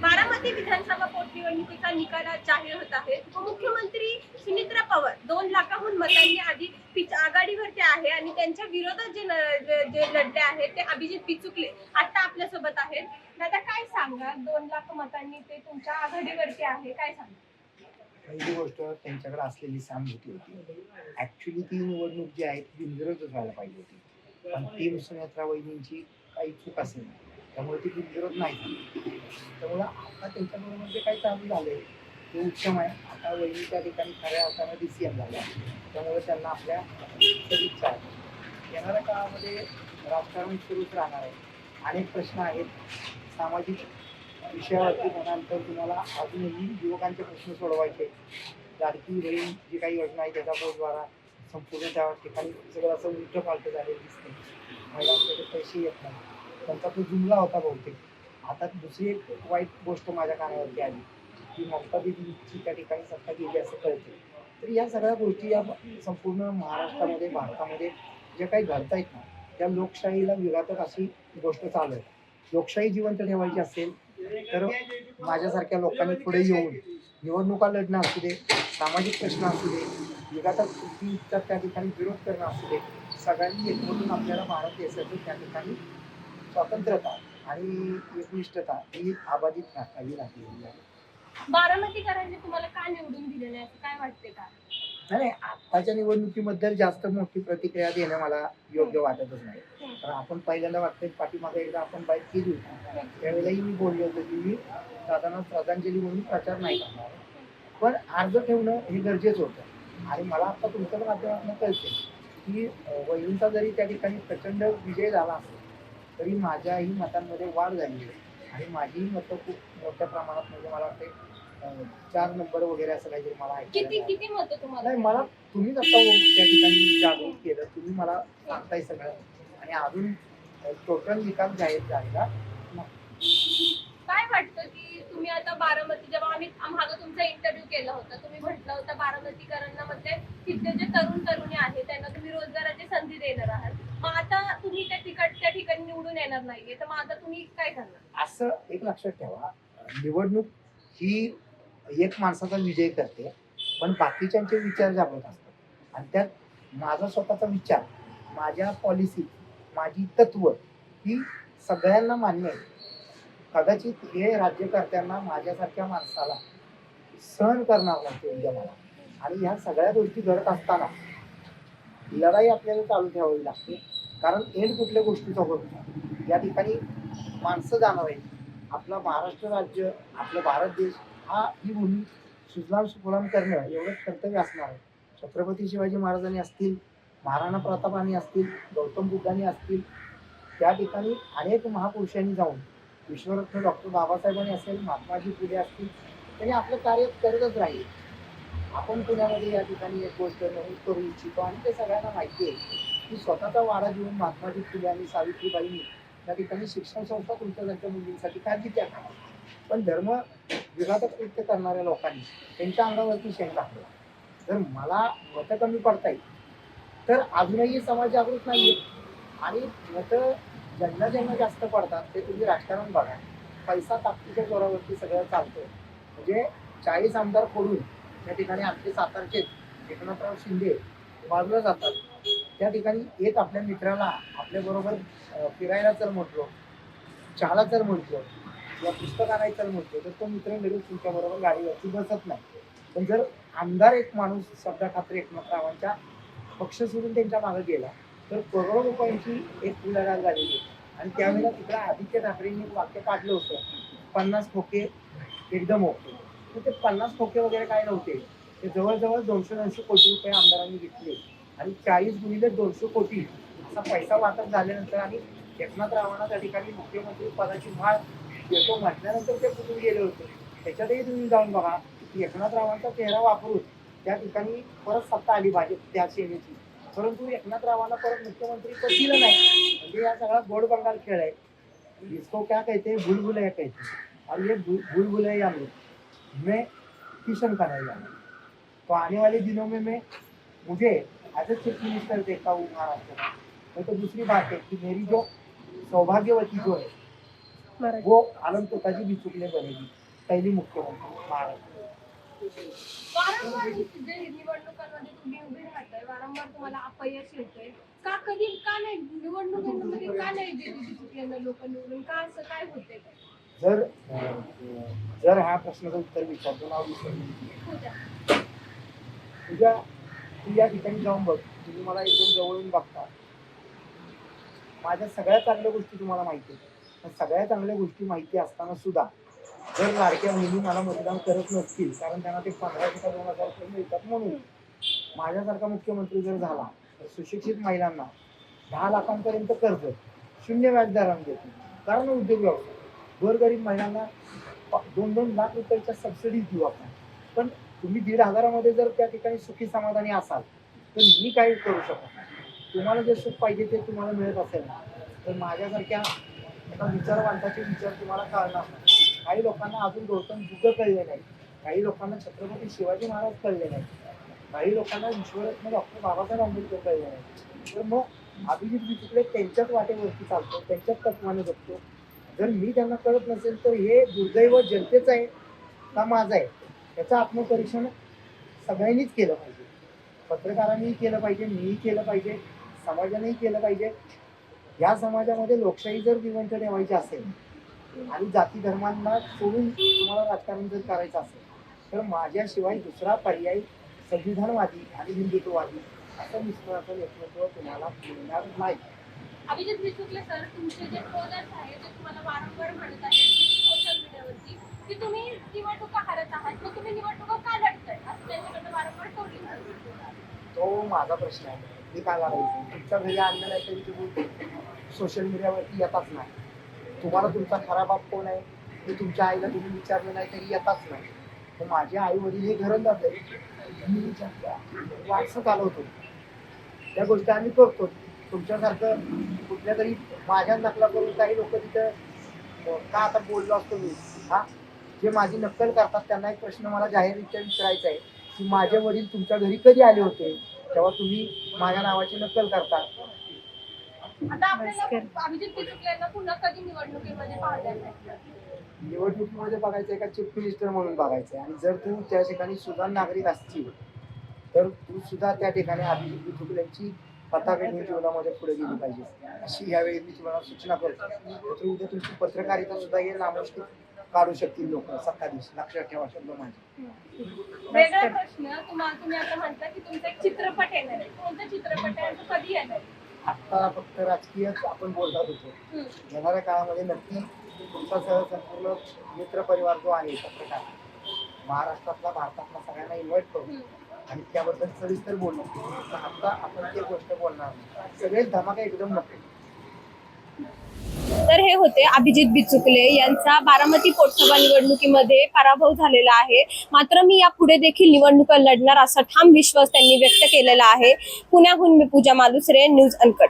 बारामती विधानसभा पोटनिवडणुकीचा निकाल आज जाहीर होत आहे. उपमुख्यमंत्री सुनेत्रा पवार 2 लाखांहून मतांनी आधी आघाडीवरती आहे आणि त्यांच्या विरोधात जे लढले आहेत ते अभिजित पिचुकले आता आपल्या सोबत आहेत. दादा काय सांगा, 2 लाख मतांनी ते तुमच्या आघाडीवरती आहे, काय सांगा? पहिली गोष्ट त्यांच्याकडे असलेली सहानुभूती होती. ऍक्च्युली ती निवडणूक जी आहे ती बिनविरोधच व्हायला पाहिजे होती. पण ती सुनेत्रा वहिनींची काही चूक असेल त्यामुळे ती बिनविरोध नाही झाली. त्यामुळे आता त्यांच्याबरोबर जे काही चालू झालंय ते उत्तम आहे. आता वहिनी त्या ठिकाणी खऱ्या अर्थानं DCM झाल्या, त्यामुळे त्यांना आपल्या सदिच्छा आहे. येणाऱ्या काळामध्ये राजकारण सुरूच राहणार आहे. अनेक प्रश्न आहेत सामाजिक विषयावरती म्हणाल तर तुम्हाला अजूनही युवकांचे प्रश्न सोडवायचे. लाडकी बहीण जी काही योजना आहे त्याच्या बोर्डद्वारा संपूर्ण त्या ठिकाणी सगळं असं उलटं पालटं झालेलं दिसते. महिलांकडे पैसे येत नाही, त्यांचा तो जुमला होता बहुतेक. आता दुसरी एक वाईट गोष्ट माझ्या कानावरती आली की ममता दीदींची त्या ठिकाणी सत्ता गेली असं कळते. तर या सगळ्या गोष्टी या संपूर्ण महाराष्ट्रामध्ये भारतामध्ये जे काही घडतायत ना त्या लोकशाहीला विघातक अशी गोष्ट चालू आहे. लोकशाही जिवंत ठेवायची असेल तर माझ्यासारख्या लोकांनी पुढे येऊन निवडणुका लढणं असू दे, सामाजिक प्रश्न असू दे, विघातक कृतीचा त्या ठिकाणी विरोध करणं असू दे, सगळ्यांनी एकवटून आपल्याला भारत देशाचं त्या ठिकाणी स्वातंत्र्यता आणि एकनिष्ठता ही अबाधित राखावी लागलेली आहे. बारामतीकरांनी तुम्हाला का निवडून दिलेलं आहे, असं काय वाटते का? नाही, आताच्या निवडणुकीबद्दल जास्त मोठी प्रतिक्रिया देणं मला योग्य वाटतच नाही. कारण आपण पहिल्यांदा वाटतंय पाठीमागे एकदा आपण बाईक केली होती त्यावेळेलाही मी बोललो होतो की मी दादांना श्रद्धांजली म्हणून प्रचार नाही करणार, पण अर्ज ठेवणं हे गरजेचं होतं. आणि मला आता तुमच्या माध्यमातून कळते की वहिनींचा जरी त्या ठिकाणी प्रचंड विजय झाला असेल तरी माझ्याही मतांमध्ये वाढ झाली आहे आणि माझीही मतं खूप मोठ्या प्रमाणात म्हणजे मला वाटते 4 नंबर वगैरे असं काहीतरी मला किती किती मत तुम्हाला? नाही, मला तुम्हीच आता त्या ठिकाणी जागृत केलं, तुम्ही मला सांगताय सगळं आणि अजून टोटल निकाल जाहीर झालेला काय वाटतं की तुम्ही आता बारामती, जेव्हा आम्ही मागं तुमचा इंटरव्ह्यू केला होता, तुम्ही म्हटलं होतं बारामतीकरांना म्हणजे तिथले जे तरुण तरुणी आहेत त्यांना तुम्ही रोजगाराची संधी देणार आहात. मग आता तुम्ही त्या ठिकाणी निवडून येणार नाहीये, तर मग आता तुम्ही काय करणार? असं एक लक्षात ठेवा, निवडणूक ही एक माणसाचा विजय करते पण बाकीच्यांचे विचार जागृत असतात आणि त्यात माझा स्वतःचा विचार, माझ्या पॉलिसी, माझी तत्व ही सगळ्यांना मान्य आहे. कदाचित हे राज्यकर्त्यांना माझ्यासारख्या माणसाला सहन करणार नाही उद्या मला. आणि ह्या सगळ्या गोष्टी घडत असताना लढाई आपल्याला चालू ठेवावी लागते. कारण एंड कुठल्या गोष्टीचा होत नाही. या ठिकाणी माणसं जाणार आहेत. आपला महाराष्ट्र राज्य, आपला भारत देश ही भूमी सुजलाम सुफलाम करणं एवढंच कर्तव्य असणार आहे. छत्रपती शिवाजी महाराजांनी असतील, महाराणा प्रतापांनी असतील, गौतम बुद्धांनी असतील, त्या ठिकाणी अनेक महापुरुषांनी जाऊन, विश्वरत्न डॉक्टर बाबासाहेबांनी असेल, महात्माजी फुले असतील, त्यांनी आपलं कार्य करतच राहील. आपण पुण्यामध्ये या ठिकाणी एक गोष्ट नमूद करू इच्छितो आणि ते सगळ्यांना माहिती आहे की स्वतःचा वाडा घेऊन महात्माजी फुले आणि सावित्रीबाईंनी त्या ठिकाणी शिक्षण संस्था तुमच्या मुलींसाठी काढली त्या काळात. पण धर्म विघातक कृत्य करणाऱ्या लोकांनी त्यांच्या अंगावरती शेण टाकलं. जर मला मतं कमी पडतायत तर अजूनही समाज जागृत नाहीये आणि मतं ज्यांना ज्यांना जास्त पडतात ते तुम्ही राजकारण बघा. पैसा ताकदीच्या जोरावरती सगळं चालतं. म्हणजे 40 आमदार फोडून त्या ठिकाणी आमचे सातारचे एकनाथराव शिंदे बाजूला जातात. त्या ठिकाणी एक आपल्या मित्राला आपल्याबरोबर फिरायला चल म्हटलो, चहाला चल म्हटलो किंवा पुस्तक आणायचं चल म्हटलो तर तो मित्र लगेच तुमच्या बरोबर गाडीवरती बसत नाही. पण जर आमदार एक माणूस श्रद्धा ठाकरे एकनाथरावांच्या पक्ष सोडून त्यांच्या मागे गेला तर करोडो रुपयांची एक लढाई झालेली. आणि त्यावेळेला तिकडे आदित्य ठाकरेंनी एक वाक्य काढलं होतं, 50 खोके एकदम ओके. तर ते 50 खोके वगैरे काय नव्हते, ते जवळजवळ 200 कोटी रुपये आमदारांनी घेतले आणि 40 गुणिले 200 कोटी असा पैसा वाटप झाल्यानंतर आणि एकनाथरावांना त्या ठिकाणी मुख्यमंत्री पदाची माळ देतो म्हटल्यानंतर ते कुठून गेले होते. त्याच्यातही तुम्ही जाऊन बघा की एकनाथरावांचा चेहरा वापरून त्या ठिकाणी परत सत्ता आली भाजप त्या सेनेची. परंतु एकनाथरावांना परत मुख्यमंत्री पद दिलं नाही. म्हणजे या सगळा गोड बंगाल खेळ आहे. इसको क्या कहते हैं, भूलभुलैया कहते हैं. और ये भूलभुलैया में मैं किशन कन्हैया, तो आने वाले दिनों में मैं मुझे एज ए चीफ मिनिस्टर देखता हूँ महाराष्ट्र में. तो दूसरी बात है कि मेरी जो सौभाग्यवती जो है मराठी. वो आलमपोताची बिचुकले बनेगी पहिली मुख्यमंत्री महाराष्ट्र. वारंवार जे निवडणुकांमध्ये तुम्ही उभे राहताय, वारंवार तुम्हाला अपयश येतंय, का नाही निवडणुकांमध्ये का नाही देत लोक निवडून, का असं काय होतंय? जर ह्या प्रश्नाचं उत्तर विचारतो नाव विसरलो तू या ठिकाणी जाऊन बघ, तुम्ही मला एकदम जवळून बघता, माझ्या सगळ्या चांगल्या गोष्टी तुम्हाला माहिती आहेत. पण सगळ्या चांगल्या गोष्टी माहिती असताना सुद्धा जर लाडक्या बहिणी मला मतदान करत नसतील, कारण त्यांना ते 1500 का 2000 रुपये मिळतात म्हणून, माझ्यासारखा मुख्यमंत्री जर झाला तर सुशिक्षित महिलांना 10 लाखांपर्यंत कर्ज शून्य व्याजदराने देतो. कारण उद्योग व्यवसाय गोरगरीब महिलांना 2-2 लाख रुपयाच्या सबसिडी देऊ आपण. पण तुम्ही 1,500 जर त्या ठिकाणी सुखी समाधानी असाल तर मी काही करू शकत नाही. तुम्हाला जे सुख पाहिजे ते तुम्हाला मिळत असेल ना, तर माझ्यासारख्या एका विचारवंताचे विचार तुम्हाला कळणार नाही. काही लोकांना अजून गौतम बुद्ध कळले नाही, काही लोकांना छत्रपती शिवाजी महाराज कळले नाही, काही लोकांना विश्वरत्न डॉक्टर बाबासाहेब आंबेडकर कळले नाही. तर मग अभिजित बिचुकले त्यांच्याच वाटेवरती चालतो, त्यांच्याच तत्वाने जगतो. जर मी त्यांना कळत नसेल तर हे दुर्दैव जनतेचं आहे का माझं आहे, याचं आत्मपरीक्षण सगळ्यांनीच केलं पाहिजे. पत्रकारांनीही केलं पाहिजे, मीही केलं पाहिजे, समाजानेही केलं पाहिजे. या समाजामध्ये लोकशाही जर जिवंत ठेवायची असेल आणि जाती धर्मांना सोडून तुम्हाला राजकारण जर करायचं असेल तर माझ्याशिवाय दुसरा पर्याय संविधानवादी आणि हिंदुत्ववादी असं मिश्रणाचं नेतृत्व तुम्हाला मिळणार नाही. अभिजित बिचुकले सर, तुमचे जे ट्रोलर्स आहेत ते तुम्हाला वारंवार म्हणत आहेत सोशल मीडियावरती की तुम्ही निवडणुका हारत आहात, मग तुम्ही निवडणुका का लढताय असं त्यांच्याकडनं वारंवार टोलिंग होते. तो माझा प्रश्न आहे, मी काय करायचं? तुमच्या घरी आणलं नाही तरी तुम्ही सोशल मीडियावरती येताच नाही. तुम्हाला तुमचा खरा बाप कोण आहे हे तुमच्या आईला तुम्ही विचारलं नाही तरी येताच नाही. तर माझे आई वडील हे घरंदाज आहे, मी वारसा चालवतो, त्या गोष्टी आम्ही करतो. तुमच्यासारखं कुठल्या तरी माझ्या नकला करून काही लोक तिथं का आता बोललो असतो मी, जे माझी नक्कल करतात त्यांना एक प्रश्न मला जाहीररित्या विचारायचा आहे की माझे वडील तुमच्या घरी कधी आले होते तेव्हा तुम्ही माझ्या नावाची नक्कल करता. आता आपल्याला अभिजित बिचुकलेंना पुन्हा कधी निवडणुकीमध्ये पाहायला निवडणुकीमध्ये बघायचंय का चीफ मिनिस्टर म्हणून बघायचंय? आणि जर तू त्या ठिकाणी सुजाण नागरिक असतील तर तू सुद्धा त्या ठिकाणी अभिजित बिचुकलेंची पताका घेऊन जीवनामध्ये पुढे गेली पाहिजे, अशी यावेळी मी तुम्हाला सूचना करतो. तर उद्या तुमची पत्रकारिता सुद्धा हे नामुष्कीत काढू शकतील लोक सत्ताधीश. लक्षात ठेवा शब्द माझे. वेगळा प्रश्न, तुम्ही आता म्हणता की तुमचा एक चित्रपट येणार आहे, कोणता चित्रपट आहे, तो कधी येणार आहे? आता फक्त राजकीय आपण बोलत होतो, येणाऱ्या काळामध्ये नक्की तुमचा संपूर्ण मित्र परिवार जो आहे पत्रकार महाराष्ट्रातला भारतातला सगळ्यांना इन्व्हाइट करू आणि त्याबद्दल सविस्तर बोलू. आता आपण ते गोष्ट बोलणार नाही, सगळेच धमाका एकदम नको. तर हे होते अभिजित बिचुकले यांचा बारामती पोटसभा निवडणुकीमध्ये पराभव झालेला आहे. मात्र मी यापुढे देखील निवडणुका लढणार असा ठाम विश्वास त्यांनी व्यक्त केलेला आहे. पुण्याहून मी पूजा मालुसरे, न्यूज अनकट.